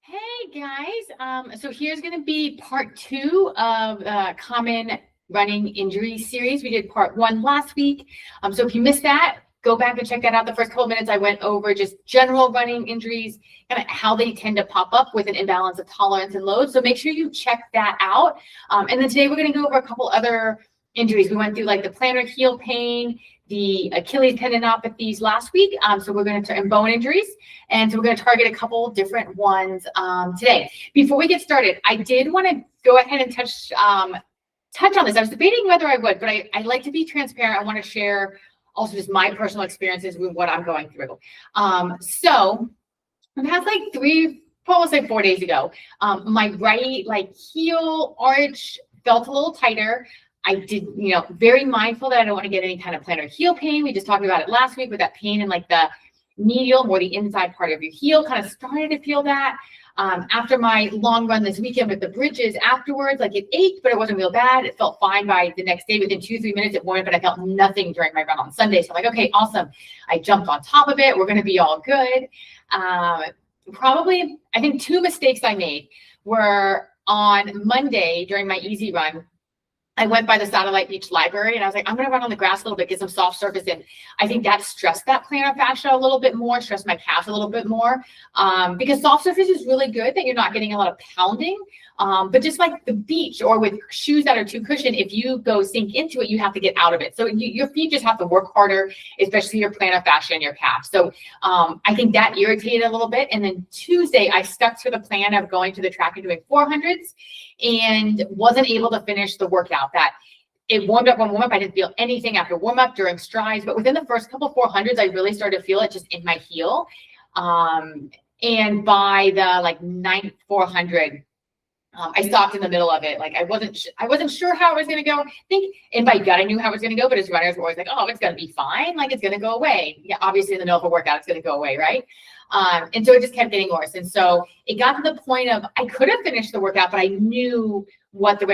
Hey guys, so here's going to be part 2 of the common running injury series. We did part 1 last week. So if you missed that, go back and check that out. The first couple of minutes I went over just general running injuries and how they tend to pop up with an imbalance of tolerance and load. So make sure you check that out. And then today we're going to go over a couple other injuries. We went through like the plantar heel pain, the Achilles tendinopathies last week. So we're going to, and bone injuries. And so we're going to target a couple different ones today. Before we get started, I did want to go ahead and touch on this. I was debating whether I would, but I like to be transparent. I want to share also just my personal experiences with what I'm going through. So it has like 4 days ago, my right like heel arch felt a little tighter. I did, very mindful that I don't want to get any kind of plantar heel pain. We just talked about it last week with that pain in like the medial, more the inside part of your heel. Kind of started to feel that after my long run this weekend with the bridges afterwards. Like it ached, but it wasn't real bad. It felt fine by the next day. Within 2-3 minutes it warmed, but I felt nothing during my run on Sunday. So I'm like, okay, awesome. I jumped on top of it. We're going to be all good. Probably, I think 2 mistakes I made were on Monday during my easy run. I went by the Satellite Beach Library and I was like, I'm going to run on the grass a little bit, get some soft surface in. I think that stressed that plantar fascia a little bit more, stressed my calves a little bit more, because soft surface is really good that you're not getting a lot of pounding. But just like the beach or with shoes that are too cushioned, if you go sink into it, you have to get out of it. So your feet just have to work harder, especially your plantar fascia and your calf. So I think that irritated a little bit. And then Tuesday, I stuck to the plan of going to the track and doing 400s and wasn't able to finish the workout. That it warmed up on warm up. I didn't feel anything after warm up during strides, but within the first couple 400s, I really started to feel it just in my heel. And by the like 9th 400, I stopped in the middle of it. Like I wasn't sure how it was going to go. I think in my gut, I knew how it was going to go, but as runners were always like, oh, it's going to be fine. Like it's going to go away. Yeah, obviously in the middle of a workout, it's going to go away, right? And so it just kept getting worse. And so it got to the point of I could have finished the workout, but I knew what the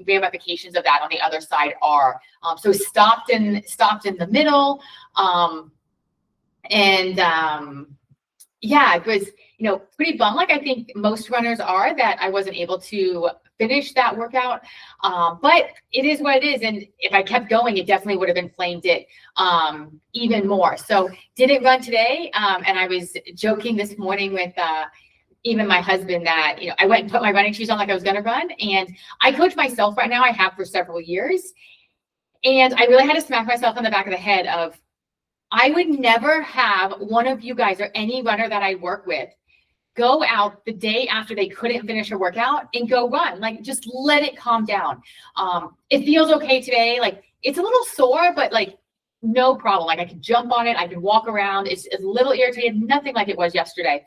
ramifications of that on the other side are. So stopped in the middle. Yeah, it was, pretty bummed. Like I think most runners are, that I wasn't able to finish that workout. But it is what it is. And if I kept going, it definitely would have inflamed it even more. So didn't run today. And I was joking this morning with even my husband that, I went and put my running shoes on like I was going to run. And I coach myself right now. I have for several years. And I really had to smack myself on the back of the head of, I would never have one of you guys or any runner that I work with go out the day after they couldn't finish a workout and go run. Like, just let it calm down. It feels okay today. Like, it's a little sore, but like, no problem. Like, I can jump on it. I can walk around. It's a little irritated, nothing like it was yesterday.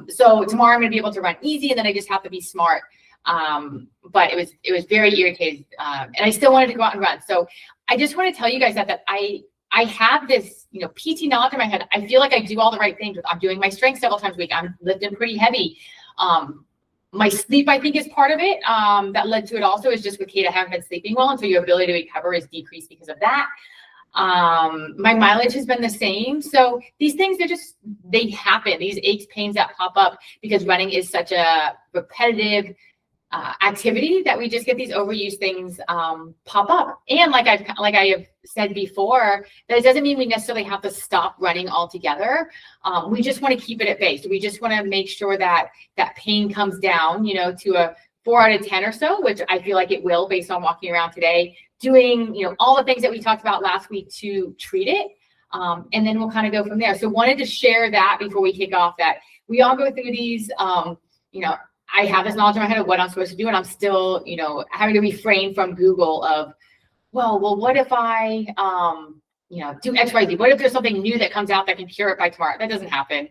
So tomorrow I'm going to be able to run easy, and then I just have to be smart. But it was very irritated. And I still wanted to go out and run. So I just want to tell you guys that I have this, PT knowledge in my head. I feel like I do all the right things. I'm doing my strength several times a week. I'm lifting pretty heavy. My sleep, I think, is part of it. That led to it also is just with Kate, I haven't been sleeping well. And so your ability to recover is decreased because of that. My mileage has been the same. So these things, they happen. These aches, pains that pop up because running is such a repetitive activity that we just get these overused things pop up. And like I have said before, that it doesn't mean we necessarily have to stop running altogether. We just want to keep it at bay. So we just want to make sure that that pain comes down, to a 4 out of 10 or so, which I feel like it will based on walking around today, doing, all the things that we talked about last week to treat it. And then we'll kind of go from there. So wanted to share that before we kick off, that we all go through these, I have this knowledge in my head of what I'm supposed to do, and I'm still, having to refrain from Google of, well, what if I, do X, Y, Z? What if there's something new that comes out that can cure it by tomorrow? That doesn't happen.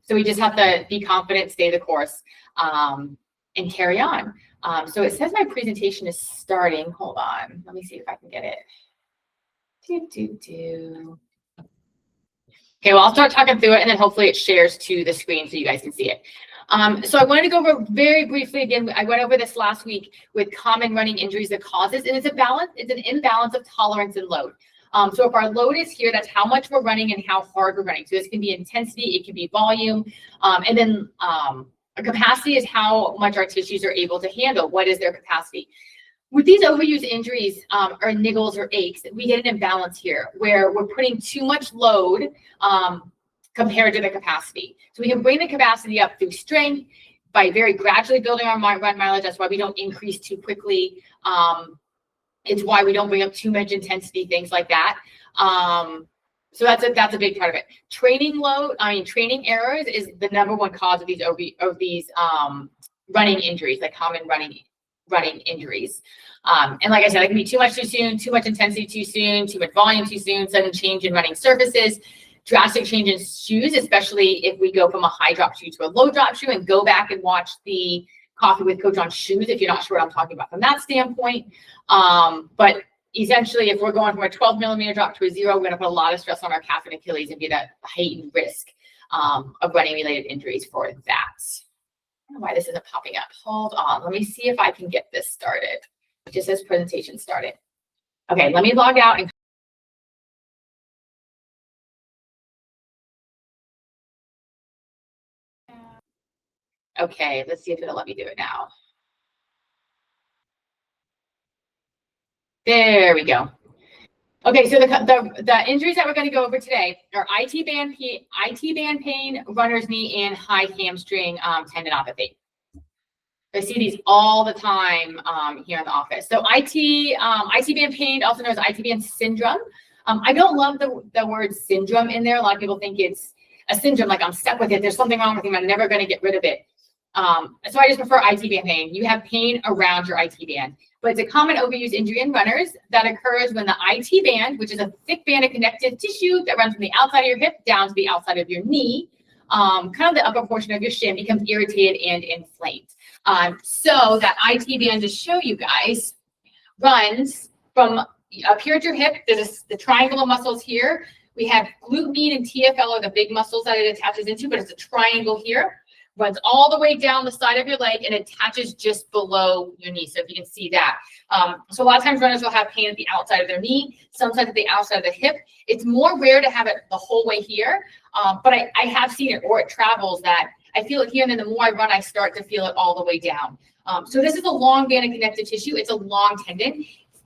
So we just have to be confident, stay the course, and carry on. So it says my presentation is starting. Hold on. Let me see if I can get it. Okay, well, I'll start talking through it, and then hopefully it shares to the screen so you guys can see it. So I wanted to go over very briefly again. I went over this last week with common running injuries, the causes, and it's an imbalance of tolerance and load. So if our load is here, that's how much we're running and how hard we're running. So this can be intensity, it can be volume, and then capacity is how much our tissues are able to handle. What is their capacity? With these overuse injuries or niggles or aches, we get an imbalance here where we're putting too much load compared to the capacity. So we can bring the capacity up through strength by very gradually building our run mileage. That's why we don't increase too quickly. It's why we don't bring up too much intensity, things like that. So that's a big part of it. Training errors is the number one cause of these running injuries, like common running injuries. And like I said, it can be too much too soon, too much intensity too soon, too much volume too soon, sudden change in running surfaces, drastic change in shoes, especially if we go from a high drop shoe to a low drop shoe, and go back and watch the Coffee with Coach on shoes if you're not sure what I'm talking about from that standpoint. But essentially, if we're going from a 12 millimeter drop to a 0, we're going to put a lot of stress on our calf and Achilles and be at a heightened risk of running related injuries for that. I don't know why this isn't popping up. Hold on. Let me see if I can get this started. It just says presentation started. Okay, let me log out and okay, let's see if it'll let me do it now. There we go. Okay, so the injuries that we're going to go over today are IT band pain, runner's knee, and high hamstring tendinopathy. I see these all the time here in the office. So IT band pain, also known as IT band syndrome. I don't love the word syndrome in there. A lot of people think it's a syndrome, like I'm stuck with it. There's something wrong with me. I'm never going to get rid of it. So I just prefer IT band pain. You have pain around your IT band, but it's a common overuse injury in runners that occurs when the IT band, which is a thick band of connective tissue that runs from the outside of your hip down to the outside of your knee, kind of the upper portion of your shin, becomes irritated and inflamed. So that IT band, to show you guys, runs from up here at your hip. There's the triangle of muscles here. We have glute med and TFL are the big muscles that it attaches into, but it's a triangle here. Runs all the way down the side of your leg and attaches just below your knee. So if you can see that. So a lot of times runners will have pain at the outside of their knee, sometimes at the outside of the hip. It's more rare to have it the whole way here, but I have seen it, or it travels that I feel it here, and then the more I run, I start to feel it all the way down. So this is a long band of connective tissue. It's a long tendon.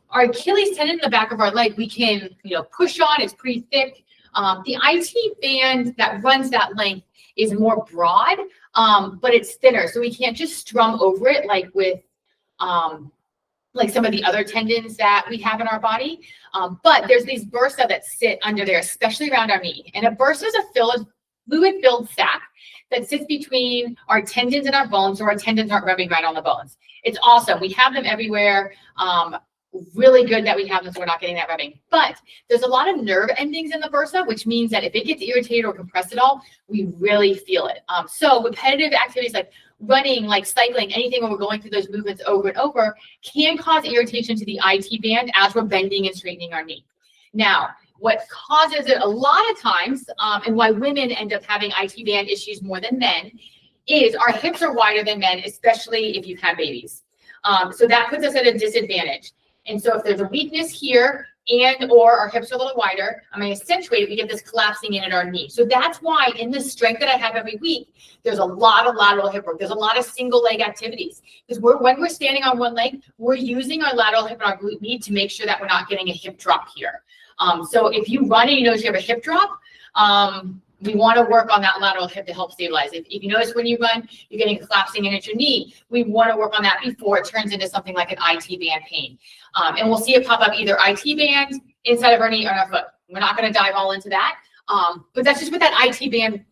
Our Achilles tendon in the back of our leg, we can push on. It's pretty thick. The IT band that runs that length is more broad, but it's thinner, so we can't just strum over it like with like some of the other tendons that we have in our body. But there's these bursa that sit under there, especially around our knee. And a bursa is a fluid-filled sac that sits between our tendons and our bones, so our tendons aren't rubbing right on the bones. It's awesome. We have them everywhere. Really good that we have them so we're not getting that rubbing. But there's a lot of nerve endings in the bursa, which means that if it gets irritated or compressed at all, we really feel it. So repetitive activities like running, like cycling, anything where we're going through those movements over and over can cause irritation to the IT band as we're bending and straightening our knee. Now, what causes it a lot of times, and why women end up having IT band issues more than men, is our hips are wider than men, especially if you've had babies. So that puts us at a disadvantage. And so if there's a weakness here and or our hips are a little wider, I'm going to accentuate it. We get this collapsing in at our knee. So that's why in the strength that I have every week, there's a lot of lateral hip work. There's a lot of single leg activities. Because when we're standing on one leg, we're using our lateral hip and our glute med to make sure that we're not getting a hip drop here. So if you run and you notice you have a hip drop, we want to work on that lateral hip to help stabilize. If you notice when you run, you're getting collapsing in at your knee, we want to work on that before it turns into something like an IT band pain. And we'll see it pop up either IT band, inside of our knee, or our foot. We're not going to dive all into that. But that's just what that IT band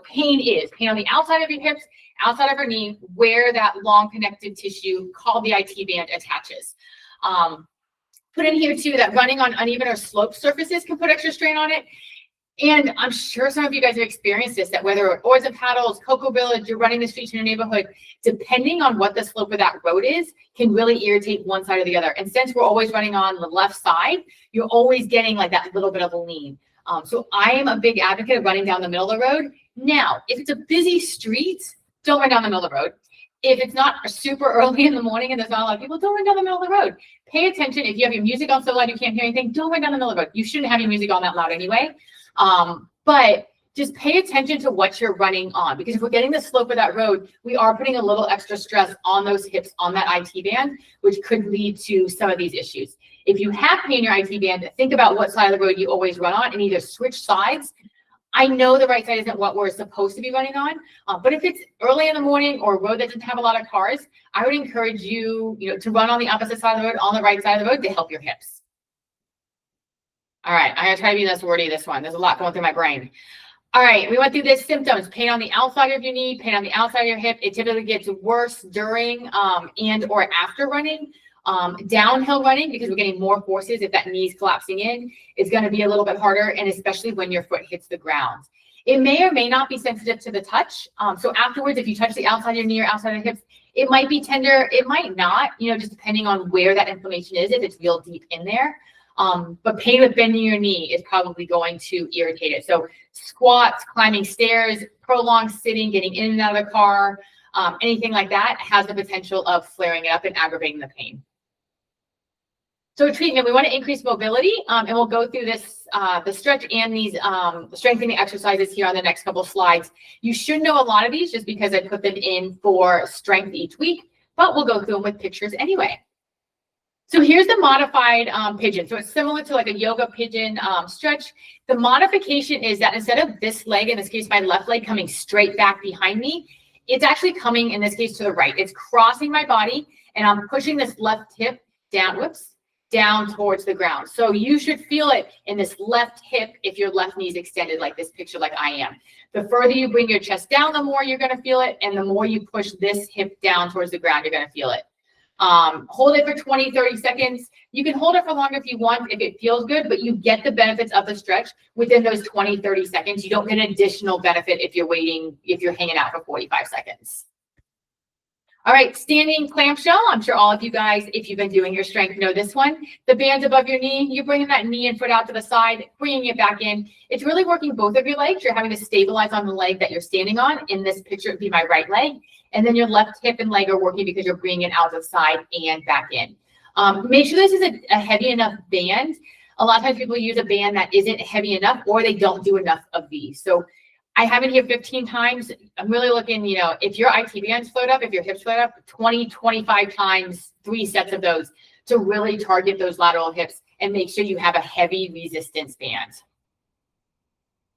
pain is. Pain on the outside of your hips, outside of our knee, where that long connective tissue called the IT band attaches. Put in here too that running on uneven or sloped surfaces can put extra strain on it. And I'm sure some of you guys have experienced this, that whether Oars and Paddles, Cocoa Village, you're running the streets in your neighborhood, depending on what the slope of that road is, can really irritate one side or the other. And since we're always running on the left side, you're always getting like that little bit of a lean. So I am a big advocate of running down the middle of the road. Now, if it's a busy street, don't run down the middle of the road. If it's not super early in the morning and there's not a lot of people, don't run down the middle of the road. Pay attention. If you have your music on so loud you can't hear anything, don't run down the middle of the road. You shouldn't have your music on that loud anyway. But just pay attention to what you're running on, because if we're getting the slope of that road, we are putting a little extra stress on those hips on that IT band, which could lead to some of these issues. If you have pain in your IT band, think about what side of the road you always run on and either switch sides. I know the right side isn't what we're supposed to be running on, but if it's early in the morning or a road that doesn't have a lot of cars, I would encourage you, to run on the opposite side of the road, on the right side of the road, to help your hips. All right, I'm gonna try to be less wordy this one. There's a lot going through my brain. All right, we went through this symptoms: pain on the outside of your knee, pain on the outside of your hip. It typically gets worse during and or after running. Downhill running, because we're getting more forces. If that knee's collapsing in, it's going to be a little bit harder, and especially when your foot hits the ground. It may or may not be sensitive to the touch. So afterwards, if you touch the outside of your knee or outside of the hips, it might be tender, it might not, just depending on where that inflammation is, if it's real deep in there. But pain with bending your knee is probably going to irritate it. So squats, climbing stairs, prolonged sitting, getting in and out of the car, anything like that has the potential of flaring it up and aggravating the pain. So treatment, we want to increase mobility, and we'll go through this, the stretch and these strengthening exercises here on the next couple slides. You should know a lot of these just because I put them in for strength each week, but we'll go through them with pictures anyway. So here's the modified pigeon. So it's similar to like a yoga pigeon stretch. The modification is that instead of this leg, in this case my left leg, coming straight back behind me, it's actually coming, in this case, to the right. It's crossing my body, and I'm pushing this left hip down, down towards the ground. So you should feel it in this left hip if your left knee is extended like this picture, like I am. The further you bring your chest down, the more you're going to feel it. And the more you push this hip down towards the ground, you're going to feel it. Hold it for 20, 30 seconds. You can hold it for longer if you want, if it feels good, but you get the benefits of the stretch within those 20, 30 seconds. You don't get an additional benefit if you're waiting, if you're hanging out for 45 seconds. All right, standing clamshell. I'm sure all of you guys, if you've been doing your strength, know this one. The band's above your knee. You're bringing that knee and foot out to the side, bringing it back in. It's really working both of your legs. You're having to stabilize on the leg that you're standing on. In this picture, it would be my right leg. And then your left hip and leg are working because you're bringing it out to the side and back in. Make sure this is a heavy enough band. A lot of times people use a band that isn't heavy enough, or they don't do enough of these. So I have it here 15 times. I'm really looking, if your IT bands float up, if your hips float up, 20, 25 times, 3 sets of those to really target those lateral hips and make sure you have a heavy resistance band.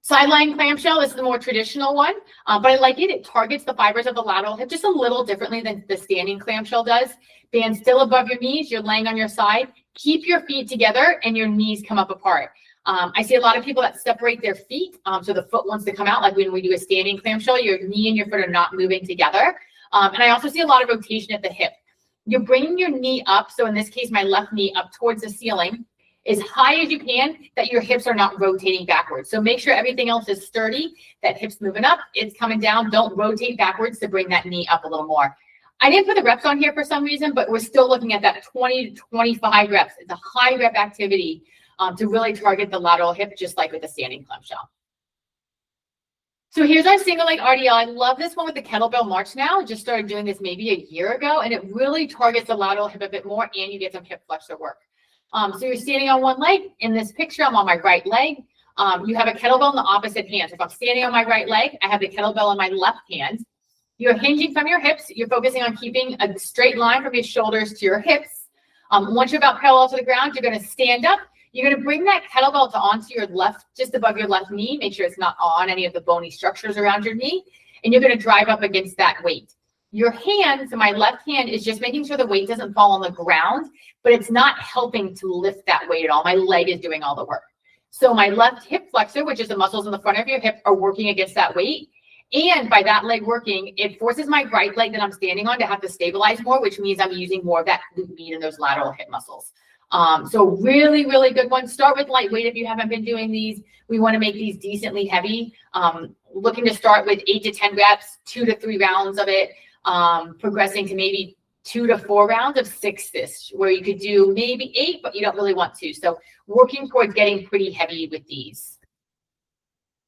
Sideline clamshell, this is the more traditional one, but I like it. It targets the fibers of the lateral hip just a little differently than the standing clamshell does. Band still above your knees. You're laying on your side. Keep your feet together and your knees come up apart. I see a lot of people that separate their feet, so the foot wants to come out, like when we do a standing clamshell, your knee and your foot are not moving together. And I also see a lot of rotation at the hip. You're bringing your knee up, so in this case, my left knee up towards the ceiling, as high as you can, that your hips are not rotating backwards. So make sure everything else is sturdy, that hip's moving up, it's coming down. Don't rotate backwards to bring that knee up a little more. I didn't put the reps on here for some reason, but we're still looking at that 20 to 25 reps. It's a high rep activity to really target the lateral hip, just like with the standing clamshell. So here's our single leg RDL. I love this one with the kettlebell march now. Just started doing this maybe a year ago, and it really targets the lateral hip a bit more, and you get some hip flexor work. So you're standing on one leg. In this picture, I'm on my right leg. You have a kettlebell in the opposite hand. So if I'm standing on my right leg, I have the kettlebell in my left hand. You're hinging from your hips. You're focusing on keeping a straight line from your shoulders to your hips. Once you're about parallel to the ground, you're going to stand up. You're going to bring that kettlebell onto your left, just above your left knee. Make sure it's not on any of the bony structures around your knee. And you're going to drive up against that weight. Your hand, so my left hand, is just making sure the weight doesn't fall on the ground, but it's not helping to lift that weight at all. My leg is doing all the work. So my left hip flexor, which is the muscles in the front of your hip, are working against that weight. And by that leg working, it forces my right leg that I'm standing on to have to stabilize more, which means I'm using more of that glute med and those lateral hip muscles. So really, really good one. Start with lightweight if you haven't been doing these. We want to make these decently heavy. Looking to start with 8 to 10 reps, 2 to 3 rounds of it, progressing to maybe 2 to 4 rounds of 6-ish, where you could do maybe 8, but you don't really want to. So working towards getting pretty heavy with these.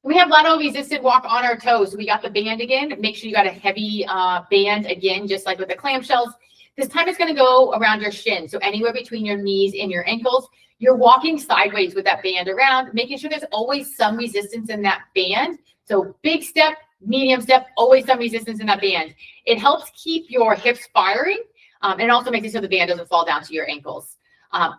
We have lateral resisted walk on our toes. So we got the band again. Make sure you got a heavy band again, just like with the clamshells. This time it's going to go around your shin. So anywhere between your knees and your ankles, you're walking sideways with that band around, making sure there's always some resistance in that band So big step, medium step, always some resistance in that band. It helps keep your hips firing, and also makes it so the band doesn't fall down to your ankles.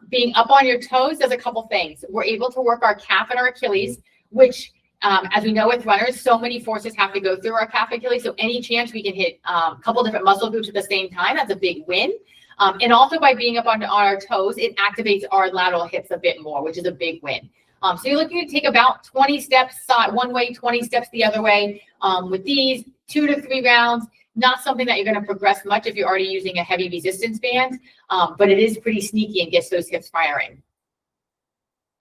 Being up on your toes does a couple things. We're able to work our calf and our Achilles, which, as we know with runners, so many forces have to go through our calf and Achilles. So any chance we can hit a couple different muscle groups at the same time, that's a big win. And also by being up on our toes, it activates our lateral hips a bit more, which is a big win. So you're looking to take about 20 steps one way, 20 steps the other way. With these 2 to 3 rounds, not something that you're going to progress much if you're already using a heavy resistance band, but it is pretty sneaky and gets those hips firing.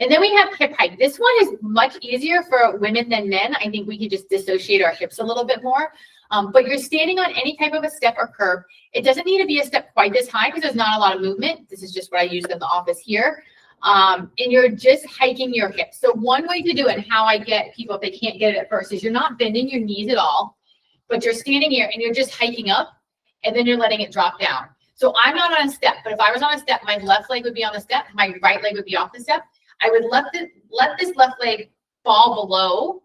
And then we have hip hike. This one is much easier for women than men. I think we can just dissociate our hips a little bit more. But you're standing on any type of a step or curb. It doesn't need to be a step quite this high because there's not a lot of movement. This is just what I use in the office here. And you're just hiking your hips. So one way to do it, and how I get people if they can't get it at first, is you're not bending your knees at all, but you're standing here and you're just hiking up, and then you're letting it drop down. So I'm not on a step, but if I was on a step, my left leg would be on the step, my right leg would be off the step. I would let this left leg fall below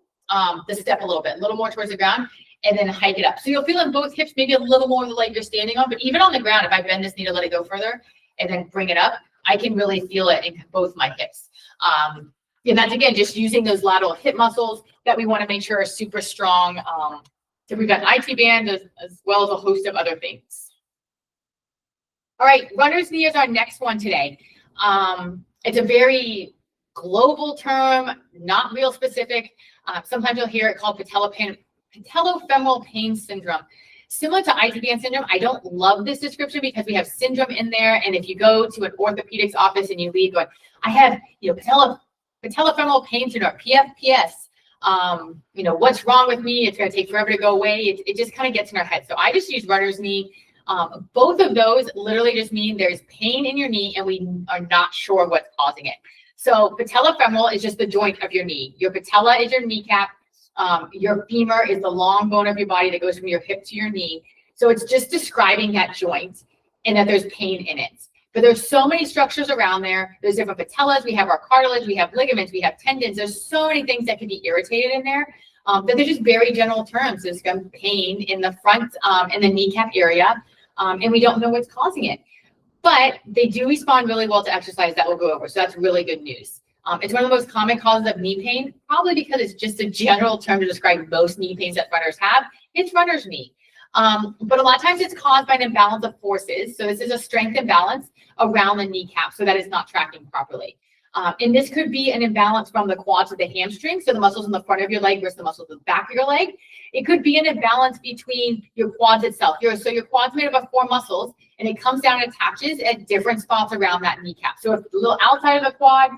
the step a little more towards the ground, and then hike it up. So you'll feel in both hips, maybe a little more of the leg you're standing on, but even on the ground, if I bend this knee to let it go further and then bring it up, I can really feel it in both my hips. And that's, again, just using those lateral hip muscles that we want to make sure are super strong to prevent IT band as well as a host of other things. All right, runner's knee is our next one today. It's a very global term, not real specific. Sometimes you'll hear it called patellofemoral pain syndrome. Similar to IT band syndrome, I don't love this description because we have syndrome in there. And if you go to an orthopedics office and you leave going, I have, patellofemoral pain syndrome, PFPS. What's wrong with me? It's going to take forever to go away. It just kind of gets in our head. So I just use runner's knee. Both of those literally just mean there's pain in your knee and we are not sure what's causing it. So patellofemoral is just the joint of your knee. Your patella is your kneecap. Your femur is the long bone of your body that goes from your hip to your knee. So it's just describing that joint and that there's pain in it. But there's so many structures around there. There's different patellas. We have our cartilage. We have ligaments. We have tendons. There's so many things that can be irritated in there. That they're just very general terms. There's some pain in the front and the kneecap area, and we don't know what's causing it. But they do respond really well to exercise that we'll go over. So that's really good news. It's one of the most common causes of knee pain, probably because it's just a general term to describe most knee pains that runners have. It's runner's knee. But a lot of times it's caused by an imbalance of forces. So this is a strength imbalance around the kneecap, so that is not tracking properly. And this could be an imbalance from the quads to the hamstring, so the muscles in the front of your leg versus the muscles in the back of your leg. It could be an imbalance between your quads itself. So your quad's made up of 4 muscles, and it comes down and attaches at different spots around that kneecap. So if the little outside of the quad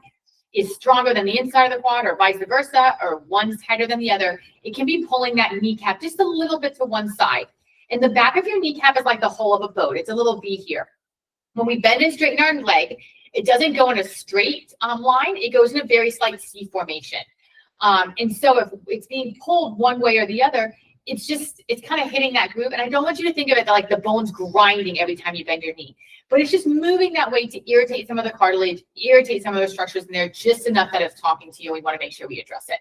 is stronger than the inside of the quad, or vice versa, or one's tighter than the other, it can be pulling that kneecap just a little bit to one side. And the back of your kneecap is like the hull of a boat. It's a little V here. When we bend and straighten our leg, it doesn't go in a straight line. It goes in a very slight C formation. And so if it's being pulled one way or the other, it's kind of hitting that groove. And I don't want you to think of it like the bone's grinding every time you bend your knee, but it's just moving that way to irritate some of the cartilage, irritate some of the structures in there just enough that it's talking to you. We want to make sure we address it.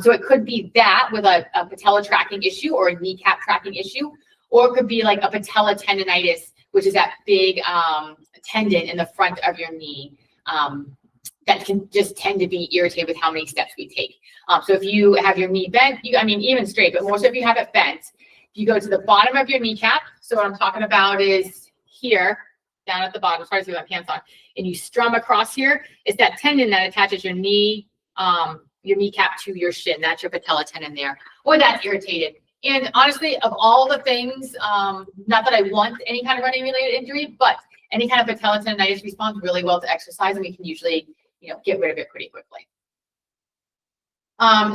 So it could be that with a patella tracking issue or a kneecap tracking issue, or it could be like a patella tendonitis, which is that big tendon in the front of your knee that can just tend to be irritated with how many steps we take. So if you have your knee bent, even straight, but more so if you have it bent, you go to the bottom of your kneecap. So what I'm talking about is here, down at the bottom, sorry to see my pants on, and you strum across here. It's that tendon that attaches your knee, your kneecap to your shin. That's your patella tendon there, or that's irritated. And honestly, of all the things, not that I want any kind of running related injury, but any kind of patella tendonitis responds really well to exercise, and we can usually, get rid of it pretty quickly.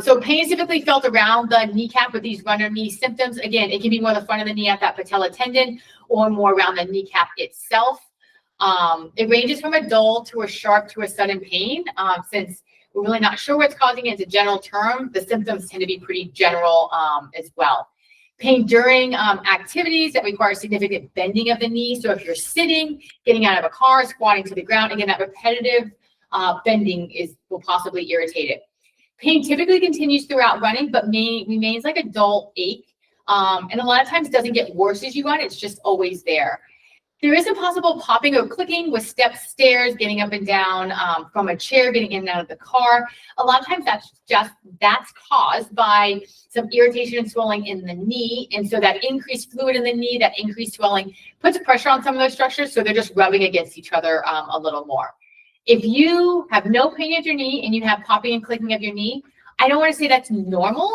So pain is typically felt around the kneecap with these runner knee symptoms. Again, it can be more the front of the knee at that patella tendon, or more around the kneecap itself. It ranges from a dull to a sharp to a sudden pain. Since we're really not sure what's causing it, it's a general term, the symptoms tend to be pretty general as well. Pain during activities that require significant bending of the knee. So if you're sitting, getting out of a car, squatting to the ground, again, that repetitive bending will possibly irritate it. Pain typically continues throughout running, but remains like a dull ache. And a lot of times doesn't get worse as you run. It's just always there. There is impossible popping or clicking with steps, stairs, getting up and down from a chair, getting in and out of the car. A lot of times that's caused by some irritation and swelling in the knee. And so that increased fluid in the knee, that increased swelling puts pressure on some of those structures. So they're just rubbing against each other a little more. If you have no pain at your knee and you have popping and clicking of your knee, I don't want to say that's normal.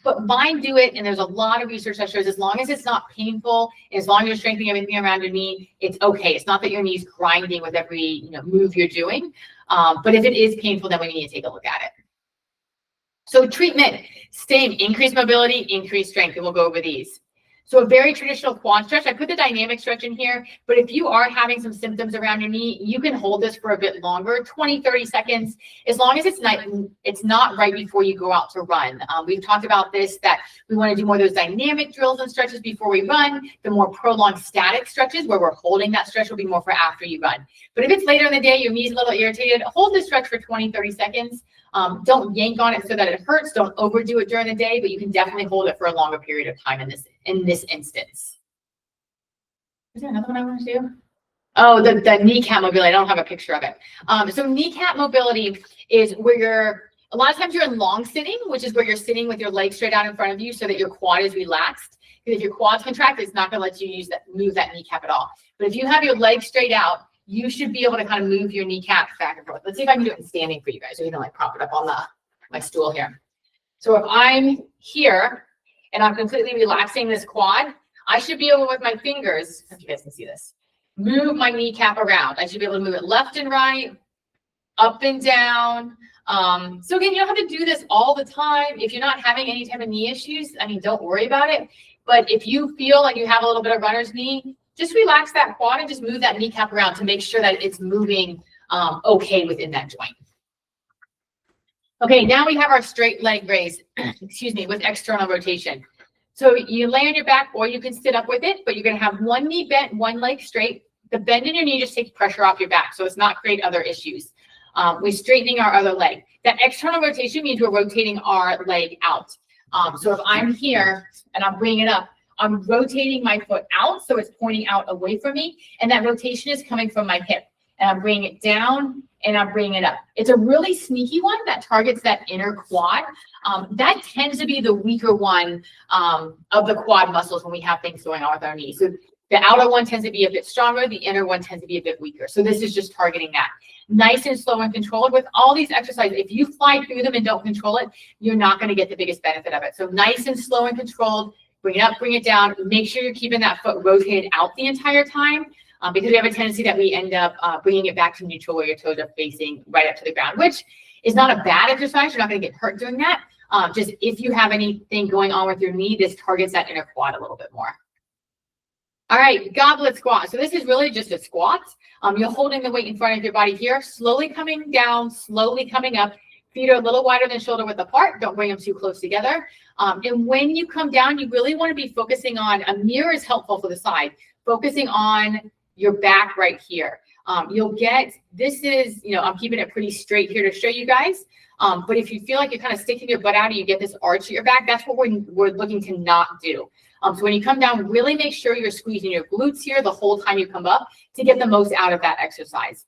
But mine do it, and there's a lot of research that shows as long as it's not painful, and as long as you're strengthening everything around your knee, it's okay. It's not that your knee's grinding with every move you're doing. But if it is painful, then we need to take a look at it. So treatment, same, increased mobility, increased strength, and we'll go over these. So a very traditional quad stretch. I put the dynamic stretch in here, but if you are having some symptoms around your knee, you can hold this for a bit longer, 20, 30 seconds, as long as it's not right before you go out to run. We've talked about this, that we want to do more of those dynamic drills and stretches before we run. The more prolonged static stretches where we're holding that stretch will be more for after you run. But if it's later in the day, your knee's a little irritated, hold the stretch for 20, 30 seconds. Don't yank on it so that it hurts. Don't overdo it during the day, but you can definitely hold it for a longer period of time in this instance. Is there another one I want to do? Oh, the kneecap mobility. I don't have a picture of it. So kneecap mobility is where a lot of times you're in long sitting, which is where you're sitting with your legs straight out in front of you so that your quad is relaxed. Because if your quad's contracted, it's not going to let you move that kneecap at all. But if you have your legs straight out, you should be able to kind of move your kneecaps back and forth. Let's see if I can do it in standing for you guys, so you can like prop it up on my stool here. So if I'm here and I'm completely relaxing this quad, I should be able with my fingers, if you guys can see this, move my kneecap around. I should be able to move it left and right, up and down. So again, you don't have to do this all the time. If you're not having any type of knee issues, I mean, don't worry about it. But if you feel like you have a little bit of runner's knee, just relax that quad and just move that kneecap around to make sure that it's moving okay within that joint. Okay, now we have our straight leg raise, excuse me, with external rotation. So you lay on your back or you can sit up with it, but you're going to have one knee bent, one leg straight. The bend in your knee just takes pressure off your back, so it's not create other issues. We're straightening our other leg. That external rotation means we're rotating our leg out. So if I'm here and I'm bringing it up, I'm rotating my foot out, so it's pointing out away from me, and that rotation is coming from my hip. And I'm bringing it down, and I'm bringing it up. It's a really sneaky one that targets that inner quad. That tends to be the weaker one of the quad muscles when we have things going on with our knees. So the outer one tends to be a bit stronger. The inner one tends to be a bit weaker. So this is just targeting that. Nice and slow and controlled. With all these exercises, if you fly through them and don't control it, you're not going to get the biggest benefit of it. So nice and slow and controlled. Bring it up, bring it down. Make sure you're keeping that foot rotated out the entire time because we have a tendency that we end up bringing it back to neutral where your toes are facing right up to the ground, which is not a bad exercise. You're not going to get hurt doing that. Just if you have anything going on with your knee, this targets that inner quad a little bit more. All right, goblet squat. So this is really just a squat. You're holding the weight in front of your body here, slowly coming down, slowly coming up. Feet are a little wider than shoulder width apart. Don't bring them too close together. And when you come down, you really want to be focusing on, a mirror is helpful for the side, focusing on your back right here. You'll get, this is, I'm keeping it pretty straight here to show you guys. But if you feel like you're kind of sticking your butt out and you get this arch at your back, that's what we're looking to not do. So when you come down, really make sure you're squeezing your glutes here the whole time you come up to get the most out of that exercise.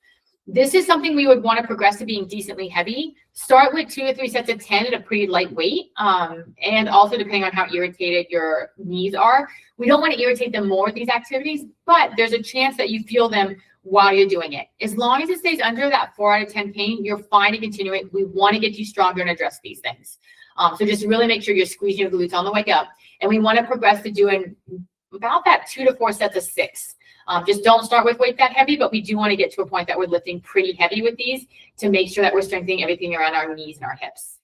This is something we would want to progress to being decently heavy. Start with 2 or 3 sets of 10 at a pretty light weight. And also depending on how irritated your knees are. We don't want to irritate them more with these activities, but there's a chance that you feel them while you're doing it. As long as it stays under that 4 out of 10 pain, you're fine to continue it. We want to get you stronger and address these things. So just really make sure you're squeezing your glutes on the way up. And we want to progress to doing about that 2 to 4 sets of 6. Just don't start with weight that heavy, but we do want to get to a point that we're lifting pretty heavy with these to make sure that we're strengthening everything around our knees and our hips.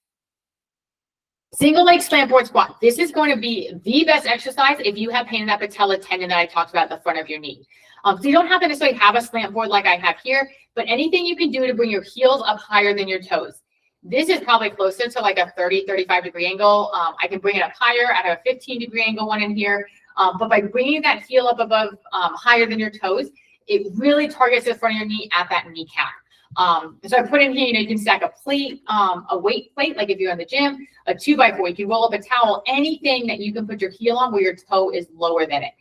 Single leg slant board squat. This is going to be the best exercise if you have pain in that patella tendon that I talked about at the front of your knee. So you don't have to necessarily have a slant board like I have here, but anything you can do to bring your heels up higher than your toes. This is probably closer to like a 30, 35 degree angle. I can bring it up higher. I have a 15 degree angle one in here. But by bringing that heel up above, higher than your toes, it really targets the front of your knee at that kneecap. So I put in here, you can stack a plate, a weight plate, like if you're in the gym, a 2x4, you can roll up a towel, anything that you can put your heel on where your toe is lower than it.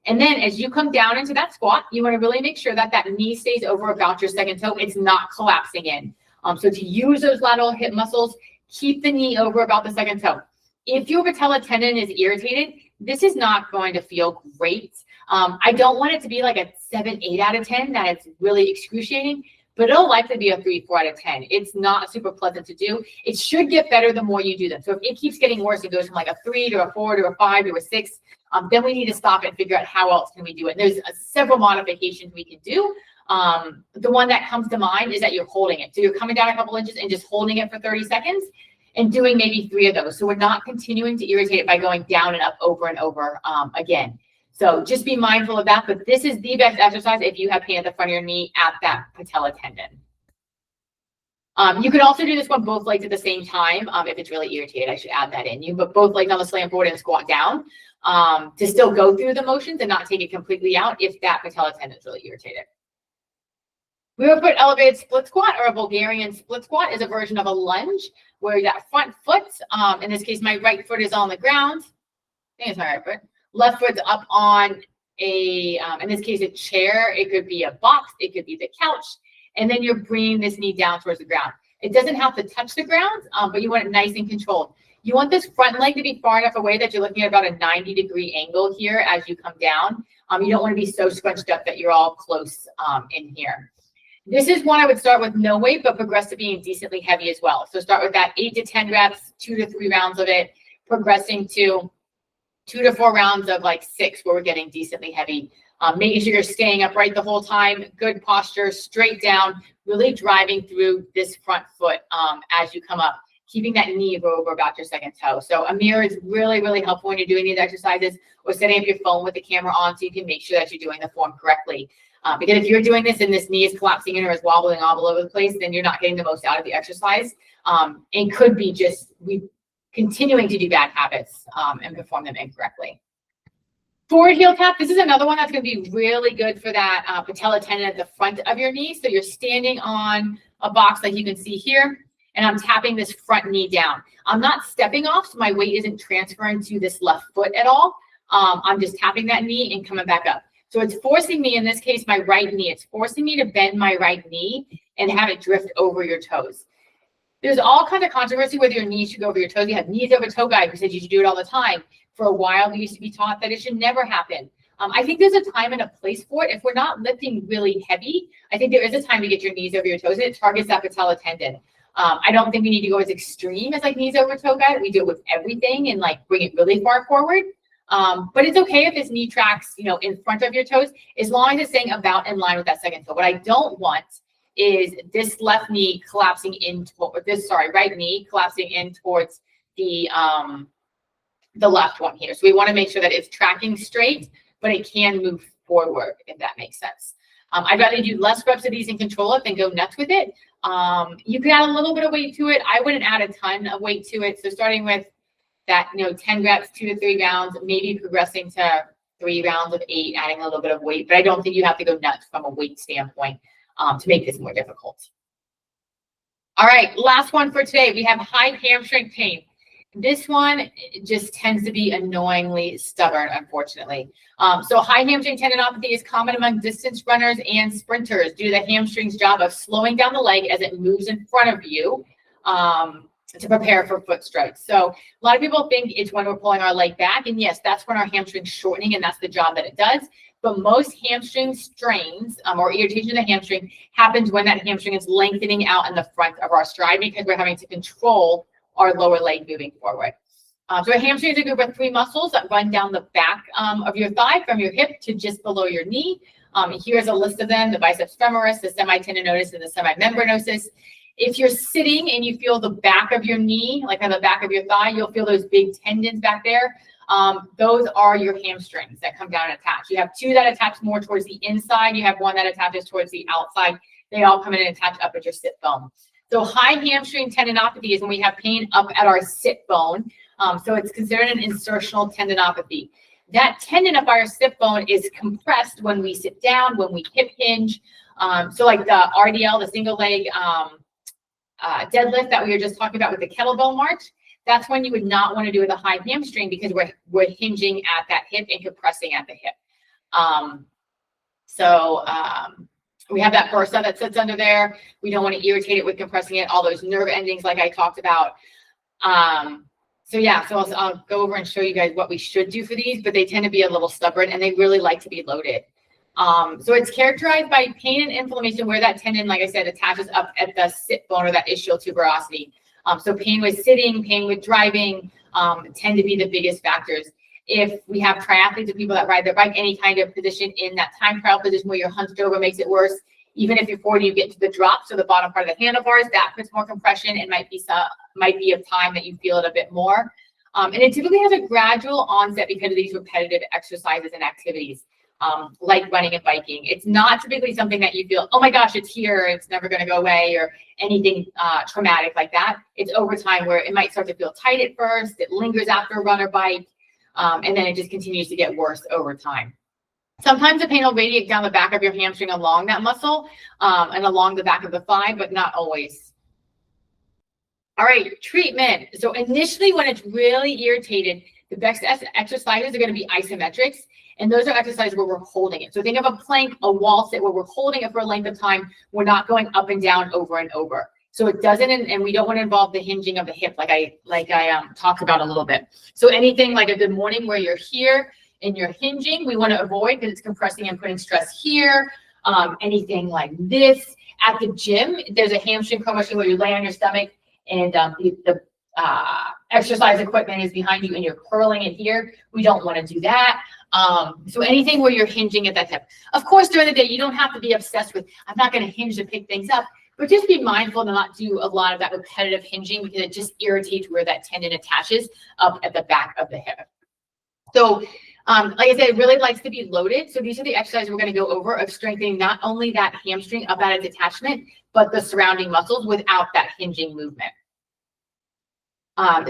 And then as you come down into that squat, you want to really make sure that that knee stays over about your second toe. It's not collapsing in. So to use those lateral hip muscles, keep the knee over about the second toe. If your patella tendon is irritated, this is not going to feel great. I don't want it to be like a 7, 8 out of 10, that it's really excruciating, but it'll likely be a 3, 4 out of 10. It's not super pleasant to do. It should get better the more you do them. So if it keeps getting worse, it goes from like a 3 to a 4 to a 5 to a 6, then we need to stop and figure out how else can we do it. And there's several modifications we can do. The one that comes to mind is that you're holding it. So you're coming down a couple inches and just holding it for 30 seconds and doing maybe 3 of those. So we're not continuing to irritate it by going down and up over and over again. So just be mindful of that. But this is the best exercise if you have pain at the front of your knee at that patella tendon. You could also do this one both legs at the same time. If it's really irritated, I should add that in. You put both legs on the slam board and squat down to still go through the motions and not take it completely out if that patella tendon is really irritated. We will put elevated split squat, or a Bulgarian split squat is a version of a lunge where that front foot, in this case, my right foot is on the ground. I think it's my right foot. Left foot's up on a, in this case, a chair. It could be a box. It could be the couch. And then you're bringing this knee down towards the ground. It doesn't have to touch the ground, but you want it nice and controlled. You want this front leg to be far enough away that you're looking at about a 90-degree angle here as you come down. You don't want to be so scrunched up that you're all close in here. This is one I would start with no weight, but progress to being decently heavy as well. So start with that 8 to 10 reps, 2 to 3 rounds of it, progressing to 2 to 4 rounds of like 6 where we're getting decently heavy. Making sure you're staying upright the whole time, good posture, straight down, really driving through this front foot as you come up, keeping that knee over about your second toe. So a mirror is really, really helpful when you're doing these exercises, or setting up your phone with the camera on so you can make sure that you're doing the form correctly. Because if you're doing this and this knee is collapsing in or is wobbling all over the place, then you're not getting the most out of the exercise, and could be just continuing to do bad habits and perform them incorrectly. Forward heel tap. This is another one that's going to be really good for that patella tendon at the front of your knee. So you're standing on a box like you can see here, and I'm tapping this front knee down. I'm not stepping off, so my weight isn't transferring to this left foot at all. I'm just tapping that knee and coming back up. So it's forcing me, in this case, my right knee. It's forcing me to bend my right knee and have it drift over your toes. There's all kinds of controversy whether your knees should go over your toes. You have knees over toe guy who said you should do it all the time. For a while, we used to be taught that it should never happen. I think there's a time and a place for it. If we're not lifting really heavy, I think there is a time to get your knees over your toes, and it targets that patella tendon. I don't think we need to go as extreme as like knees over toe guy. We do it with everything and like bring it really far forward. But it's okay if this knee tracks, in front of your toes, as long as it's staying about in line with that second toe. What I don't want is this left knee collapsing in, right knee collapsing in towards the left one here. So we want to make sure that it's tracking straight, but it can move forward, if that makes sense. I'd rather do less reps of these and control it than go nuts with it. You could add a little bit of weight to it. I wouldn't add a ton of weight to it. So starting with that, 10 reps, 2 to 3 rounds, maybe progressing to 3 rounds of 8, adding a little bit of weight. But I don't think you have to go nuts from a weight standpoint to make this more difficult. All right, last one for today. We have high hamstring pain. This one just tends to be annoyingly stubborn, unfortunately. So high hamstring tendinopathy is common among distance runners and sprinters due to the hamstring's job of slowing down the leg as it moves in front of you to prepare for foot strikes. So a lot of people think it's when we're pulling our leg back. And yes, that's when our hamstring's shortening, and that's the job that it does. But most hamstring strains or irritation of the hamstring happens when that hamstring is lengthening out in the front of our stride because we're having to control our lower leg moving forward. So a hamstring is a group of 3 muscles that run down the back of your thigh from your hip to just below your knee. Here's a list of them: the biceps femoris, the semitendinosus, and the semimembranosus. If you're sitting and you feel the back of your knee, like on the back of your thigh, you'll feel those big tendons back there. Those are your hamstrings that come down and attach. You have 2 that attach more towards the inside. You have 1 that attaches towards the outside. They all come in and attach up at your sit bone. So high hamstring tendinopathy is when we have pain up at our sit bone. So it's considered an insertional tendinopathy. That tendon up our sit bone is compressed when we sit down, when we hip hinge. So like the RDL, the single leg deadlift that we were just talking about with the kettlebell march, that's when you would not want to do with a high hamstring because we're hinging at that hip and compressing at the hip. We have that bursa that sits under there. We don't want to irritate it with compressing it, all those nerve endings like I talked about. So I'll go over and show you guys what we should do for these, but they tend to be a little stubborn and they really like to be loaded. So it's characterized by pain and inflammation where that tendon, like I said, attaches up at the sit bone or that ischial tuberosity. So pain with sitting, pain with driving tend to be the biggest factors. If we have triathletes or people that ride their bike, any kind of position in that time trial position where you're hunched over makes it worse. Even if you're 40, you get to the drop, so the bottom part of the handlebars, that puts more compression and might be of time that you feel it a bit more. And it typically has a gradual onset because of these repetitive exercises and activities, like running and biking. It's not typically something that you feel, oh my gosh, it's here, it's never going to go away, or anything traumatic like that. It's over time where it might start to feel tight at first, it lingers after a run or bike, and then it just continues to get worse over time. Sometimes the pain will radiate down the back of your hamstring along that muscle and along the back of the thigh, but not always. All right, treatment. So initially when it's really irritated, the best exercises are going to be isometrics. And those are exercises where we're holding it. So think of a plank, a wall sit where we're holding it for a length of time. We're not going up and down over and over. So it doesn't, and we don't want to involve the hinging of the hip like I talked about a little bit. So anything like a good morning where you're here and you're hinging, we want to avoid because it's compressing and putting stress here. Anything like this. At the gym, there's a hamstring curl machine where you lay on your stomach and the exercise equipment is behind you and you're curling it here. We don't want to do that. So anything where you're hinging at that hip. Of course, during the day, you don't have to be obsessed with, I'm not going to hinge to pick things up, but just be mindful to not do a lot of that repetitive hinging because it just irritates where that tendon attaches up at the back of the hip. So like I said, it really likes to be loaded. So these are the exercises we're going to go over of strengthening not only that hamstring up at its attachment, but the surrounding muscles without that hinging movement.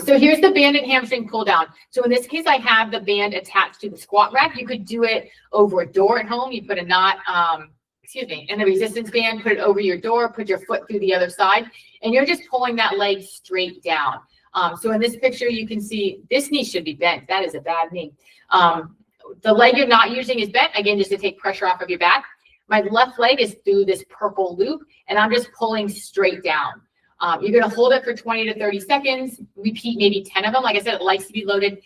So here's the banded hamstring pull down. So in this case, I have the band attached to the squat rack. You could do it over a door at home. You put a knot, and the resistance band, put it over your door, put your foot through the other side, and you're just pulling that leg straight down. So in this picture, you can see this knee should be bent. That is a bad knee. The leg you're not using is bent, again, just to take pressure off of your back. My left leg is through this purple loop, and I'm just pulling straight down. You're going to hold it for 20 to 30 seconds, repeat maybe 10 of them. Like I said, it likes to be loaded.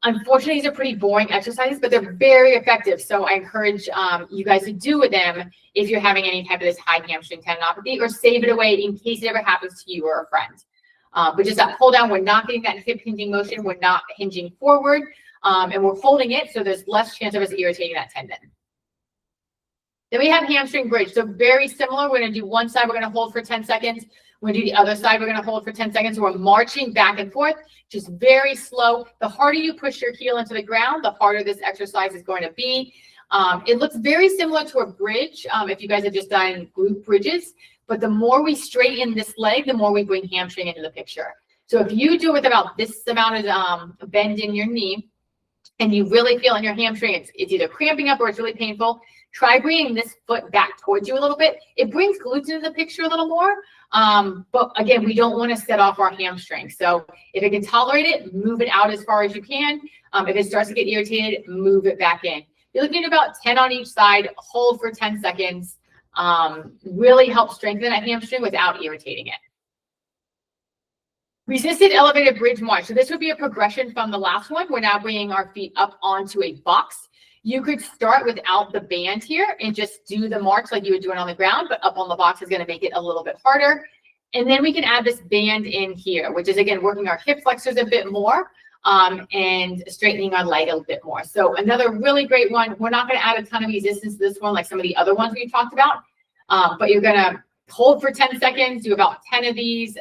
Unfortunately, these are pretty boring exercises, but they're very effective. So I encourage you guys to do with them if you're having any type of this high hamstring tendinopathy, or save it away in case it ever happens to you or a friend. But just that pull down, we're not getting that hip hinging motion. We're not hinging forward, and we're holding it. So there's less chance of us irritating that tendon. Then we have hamstring bridge. So very similar. We're going to do one side. We're going to hold for 10 seconds. We're going to do the other side. We're going to hold for 10 seconds. So we're marching back and forth, just very slow. The harder you push your heel into the ground, the harder this exercise is going to be. It looks very similar to a bridge if you guys have just done glute bridges. But the more we straighten this leg, the more we bring hamstring into the picture. So if you do it with about this amount of bend in your knee, and you really feel in your hamstring, it's either cramping up or it's really painful, try bringing this foot back towards you a little bit. It brings glutes into the picture a little more. But again, we don't want to set off our hamstring. So if it can tolerate it, move it out as far as you can. If it starts to get irritated, move it back in. You're looking at about 10 on each side, hold for 10 seconds. Really help strengthen that hamstring without irritating it. Resisted elevated bridge march. So this would be a progression from the last one. We're now bringing our feet up onto a box. You could start without the band here and just do the march like you would do it on the ground, but up on the box is going to make it a little bit harder. And then we can add this band in here, which is, again, working our hip flexors a bit more and straightening our leg a bit more. So another really great one. We're not going to add a ton of resistance to this one like some of the other ones we talked about, but you're going to hold for 10 seconds, do about 10 of these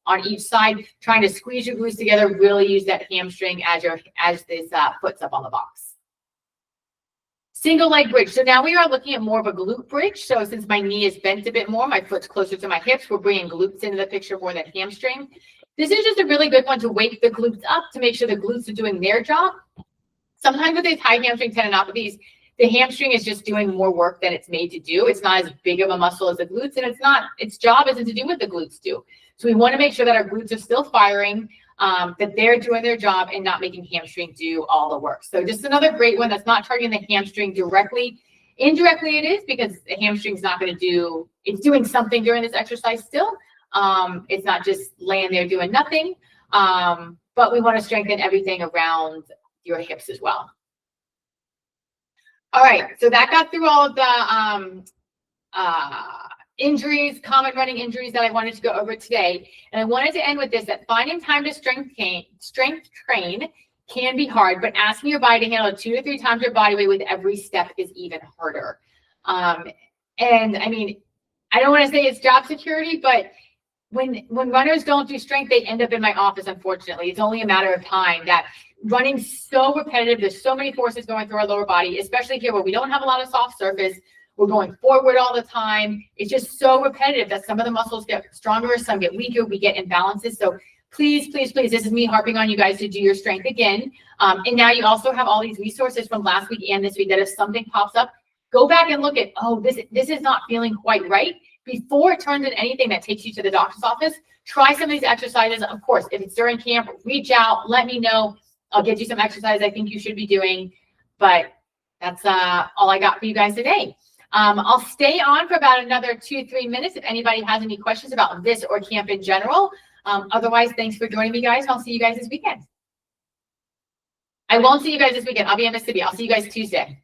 on each side, trying to squeeze your glutes together, really use that hamstring as this foot's up on the box. Single leg bridge. So now we are looking at more of a glute bridge. So since my knee is bent a bit more, my foot's closer to my hips, we're bringing glutes into the picture more than hamstring. This is just a really good one to wake the glutes up to make sure the glutes are doing their job. Sometimes with these high hamstring tendinopathies, The hamstring is just doing more work than it's made to do. It's not as big of a muscle as the glutes, and its job isn't to do what the glutes do. So we want to make sure that our glutes are still firing, that they're doing their job and not making hamstring do all the work. So just another great one that's not targeting the hamstring directly. Indirectly it is, because the hamstring's not going to do, it's doing something during this exercise still. It's not just laying there doing nothing. But we want to strengthen everything around your hips as well. All right, so that got through all of the injuries, common running injuries that I wanted to go over today. And I wanted to end with this, that finding time to strength train can be hard, but asking your body to handle 2 to 3 times your body weight with every step is even harder. And I mean, I don't want to say it's job security, but when runners don't do strength, they end up in my office, unfortunately. It's only a matter of time. That running's so repetitive. There's so many forces going through our lower body, especially here where we don't have a lot of soft surface. We're going forward all the time. It's just so repetitive that some of the muscles get stronger, some get weaker, we get imbalances. So please, please, please, this is me harping on you guys to do your strength again. And now you also have all these resources from last week and this week that if something pops up, go back and look at, oh, this is not feeling quite right. Before it turns into anything that takes you to the doctor's office, try some of these exercises. Of course, if it's during camp, reach out, let me know. I'll get you some exercise I think you should be doing. But that's all I got for you guys today. I'll stay on for about another 2-3 minutes if anybody has any questions about this or camp in general. Otherwise, thanks for joining me, guys. I'll see you guys this weekend. I won't see you guys this weekend. I'll be in Mississippi. I'll see you guys Tuesday.